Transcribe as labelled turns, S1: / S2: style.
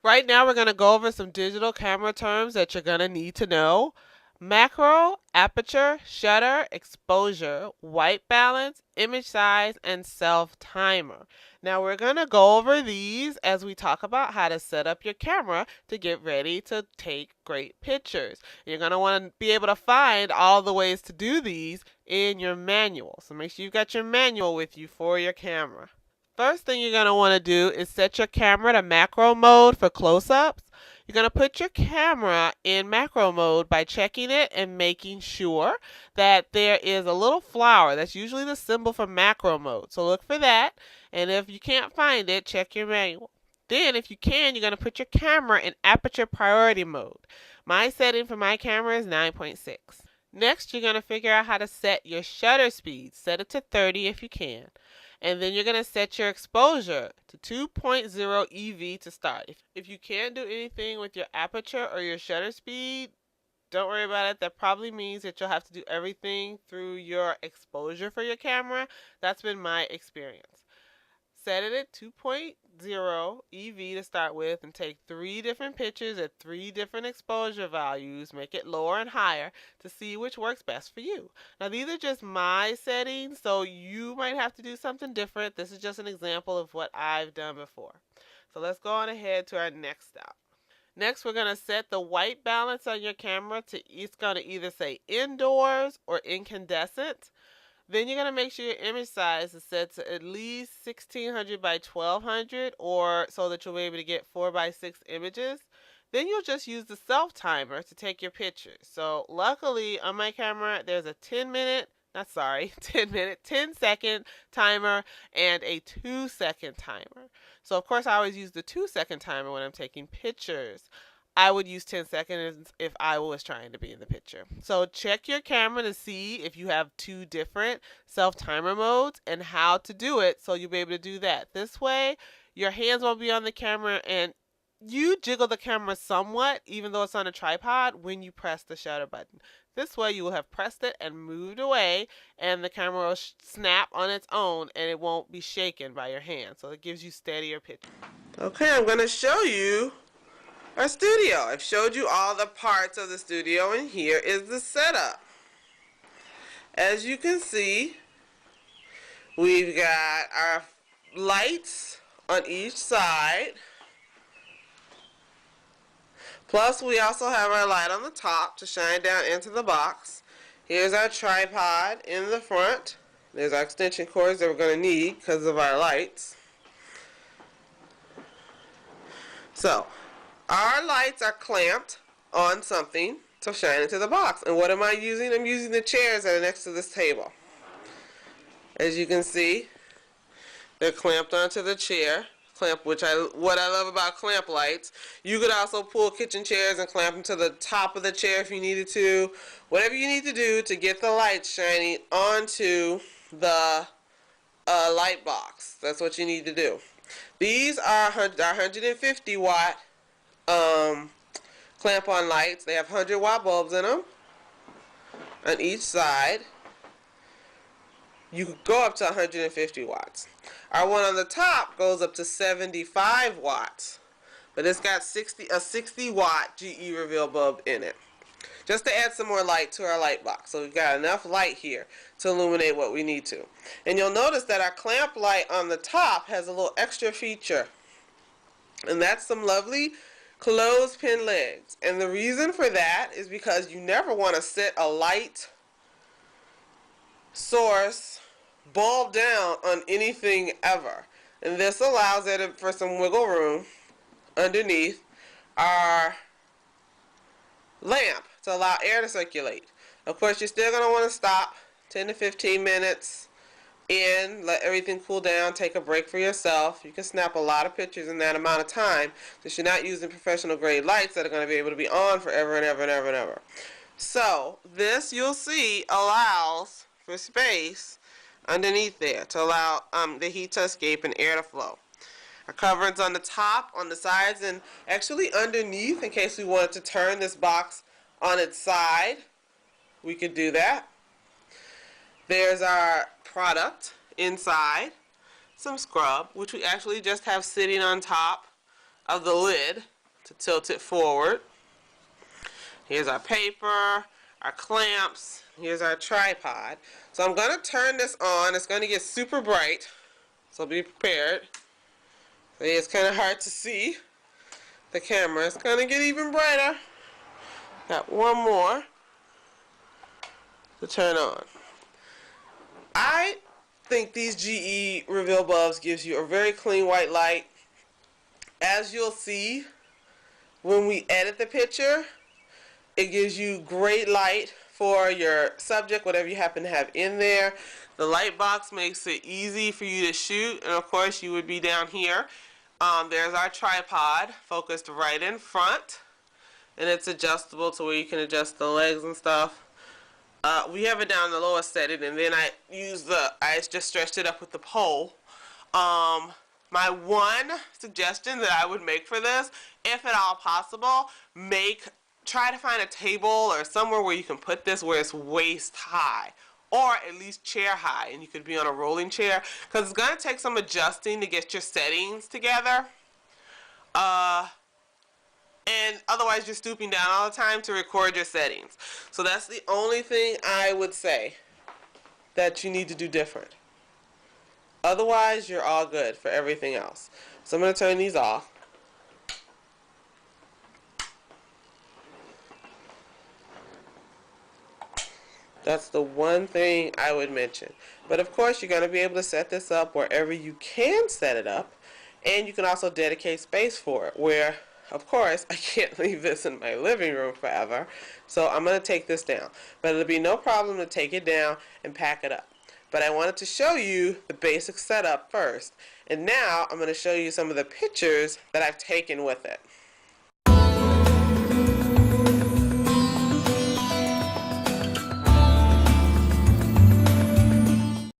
S1: Right now we're going to go over some digital camera terms that you're going to need to know. Macro, aperture, shutter, exposure, white balance, image size, and self-timer. Now we're going to go over these as we talk about how to set up your camera to get ready to take great pictures. You're going to want to be able to find all the ways to do these in your manual. So make sure you've got your manual with you for your camera. First thing you're going to want to do is set your camera to macro mode for close-ups. You're going to put your camera in macro mode by checking it and making sure that there is a little flower. That's usually the symbol for macro mode. So look for that, and if you can't find it, check your manual. Then, if you can, you're going to put your camera in aperture priority mode. My setting for my camera is 9.6. Next, you're going to figure out how to set your shutter speed. Set it to 30 if you can. And then you're going to set your exposure to 2.0 EV to start. If you can't do anything with your aperture or your shutter speed, don't worry about it. That probably means that you'll have to do everything through your exposure for your camera. That's been my experience. Set it at 2.0 EV to start with and take 3 different pictures at 3 different exposure values. Make it lower and higher to see which works best for you. Now these are just my settings, so you might have to do something different. This is just an example of what I've done before. So let's go on ahead to our next step. Next, we're going to set the white balance on your camera to, it's going to either say indoors or incandescent. Then you're going to make sure your image size is set to at least 1600 by 1200, or so that you'll be able to get 4 by 6 images. Then you'll just use the self timer to take your pictures. So luckily on my camera there's a 10 second timer and a 2-second timer. So of course I always use the 2-second timer when I'm taking pictures. I would use 10 seconds if I was trying to be in the picture. So check your camera to see if you have 2 different self-timer modes and how to do it, so you'll be able to do that. This way, your hands won't be on the camera and you jiggle the camera somewhat, even though it's on a tripod, when you press the shutter button. This way you will have pressed it and moved away, and the camera will snap on its own and it won't be shaken by your hand. So it gives you steadier pictures. Okay, I'm going to show you our studio. I've showed you all the parts of the studio, and here is the setup. As you can see, we've got our lights on each side. Plus, we also have our light on the top to shine down into the box. Here's our tripod in the front. There's our extension cords that we're going to need because of our lights. So, our lights are clamped on something to shine into the box. And what am I using? I'm using the chairs that are next to this table. As you can see, they're clamped onto the chair. What I love about clamp lights. You could also pull kitchen chairs and clamp them to the top of the chair if you needed to. Whatever you need to do to get the lights shining onto the light box. That's what you need to do. These are 150 watt clamp-on lights. They have 100-watt bulbs in them on each side. You could go up to 150 watts. Our one on the top goes up to 75 watts, but it's got a 60-watt GE reveal bulb in it, just to add some more light to our light box. So we've got enough light here to illuminate what we need to. And you'll notice that our clamp light on the top has a little extra feature, and that's some lovely clothespin legs. And the reason for that is because you never want to set a light source bulb down on anything ever. And this allows it for some wiggle room underneath our lamp to allow air to circulate. Of course, you're still going to want to stop 10 to 15 minutes in, let everything cool down, take a break for yourself. You can snap a lot of pictures in that amount of time, since you're not using professional grade lights that are going to be able to be on forever and ever and ever and ever. So this, you'll see, allows for space underneath there to allow the heat to escape and air to flow. Our coverings on the top, on the sides, and actually underneath, in case we wanted to turn this box on its side, we could do that. There's our product inside. some scrub, which we actually just have sitting on top of the lid to tilt it forward. Here's our paper, our clamps, here's our tripod. So I'm going to turn this on. It's going to get super bright, so be prepared. It's kind of hard to see the camera. It's going to get even brighter. Got one more to turn on. I think these GE Reveal bulbs gives you a very clean white light. As you'll see when we edit the picture, it gives you great light for your subject, whatever you happen to have in there. The light box makes it easy for you to shoot, and of course you would be down here. There's our tripod focused right in front, and it's adjustable to where you can adjust the legs and stuff. We have it down the lowest setting, and then I just stretched it up with the pole. My one suggestion that I would make for this, if at all possible, try to find a table or somewhere where you can put this where it's waist high, or at least chair high, and you could be on a rolling chair, because it's going to take some adjusting to get your settings together. And otherwise you're stooping down all the time to record your settings. So that's the only thing I would say that you need to do different. Otherwise you're all good for everything else. So I'm going to turn these off. That's the one thing I would mention. But of course you're going to be able to set this up wherever you can set it up, and you can also dedicate space for it, where of course I can't leave this in my living room forever, so I'm going to take this down. But it'll be no problem to take it down and pack it up. But I wanted to show you the basic setup first, and now I'm going to show you some of the pictures that I've taken with it.